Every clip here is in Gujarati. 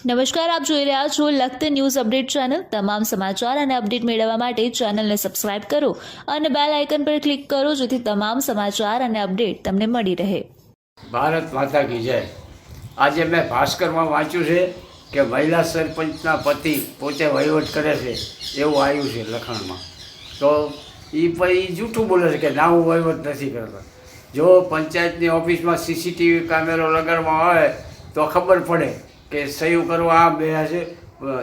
નમસ્કાર, આપ જોઈ રહ્યા છો લખત ન્યૂઝ અપડેટ ચેનલ। તમામ સમાચાર અને અપડેટ મેળવવા માટે ચેનલને સબસ્ક્રાઇબ કરો અને બેલ આઇકન પર ક્લિક કરો જેથી તમામ સમાચાર અને અપડેટ તમને મળી રહે। ભારત માતા કી જય। આજે મેં ભાસ્કરમાં વાંચ્યું છે કે મહિલા સરપંચના પતિ પોતે વહીવટ કરે છે એવું આવ્યું છે લખાણમાં। તો એ પછી જૂઠું બોલે છે કે ના હું વહીવટ નથી કરતો। જો પંચાયતની ઓફિસમાં સીસીટીવી કેમેરો લગાડવામાં આવે તો ખબર પડે કે સહી કરવા આ બે છે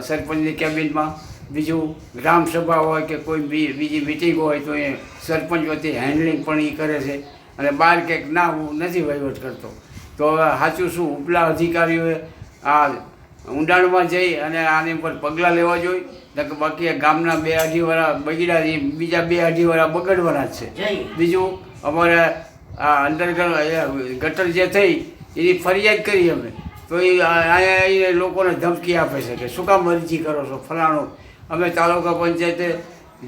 સરપંચની કેબિનમાં। બીજું ગ્રામસભા હોય કે કોઈ બીજી મિટિંગ હોય તો એ સરપંચ વતી હેન્ડલિંગ પણ એ કરે છે અને બહાર કંઈક ના હું નથી વહીવટ કરતો। તો હવે સાચું શું ઉપલા અધિકારીઓએ આ ઊંડાણમાં જઈ અને આની ઉપર પગલાં લેવા જોઈએ, બાકી ગામના 2-2.5 વર્ષ બગડ્યા એ બીજા 2-2.5 વર્ષ બગડવાના જ છે। બીજું અમારે આ અંડરગ્રાઉન્ડ ગટર જે થઈ એની ફરિયાદ કરી અમે તો એ અહીંયા લોકોને ધમકી આપે છે કે શું કામ અરજી કરો છો ફલાણું। અમે તાલુકા પંચાયતે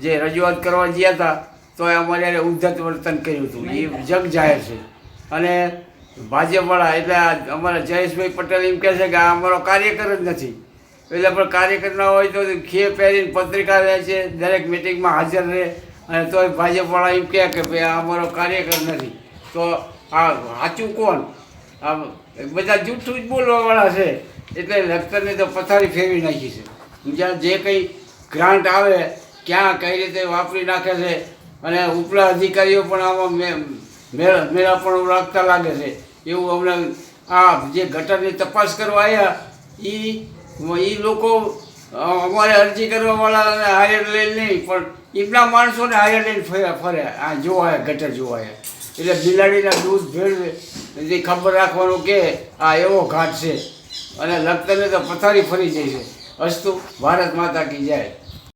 જે રજૂઆત કરવા ગયા હતા તો એ અમારે ઉદ્ધત વર્તન કર્યું હતું, એ જગ જાહેર છે। અને ભાજપવાળા એટલે અમારા જયેશભાઈ પટેલ એમ કહે છે કે આ અમારો કાર્યકર જ નથી, એટલે પણ કાર્યકર ના હોય તો ખે પહેરીને પત્રિકા લે છે, દરેક મિટિંગમાં હાજર રહે અને તોય ભાજપવાળા એમ કહે કે ભાઈ આ અમારો કાર્યકર નથી। તો આ સાચું કોણ? આ બધા જૂઠું જ બોલવાવાળા છે, એટલે લખતરની તો પથારી ફેરવી નાખી છે। જ્યાં જે કંઈ ગ્રાન્ટ આવે ક્યાં કઈ રીતે વાપરી નાખે છે અને ઉપલા અધિકારીઓ પણ આમાં મેળા પણ રાખતા લાગે છે એવું અમને આ જે ગટરની તપાસ કરવા આવ્યા એ લોકો અમારે અરજી કરવાવાળાને હાયર લઈને નહીં પણ એમના માણસોને હાયર લઈને ફરે આ જોવાયા ગટર જોવાયા। એટલે બિલાડીના દૂધ ભેળવે એ ખબર રાખવાનું કે આ એવો ઘાટ છે અને લખતરને તો પથારી ફરી જાય છે। અસ્તુ ભારત માતા કી જય।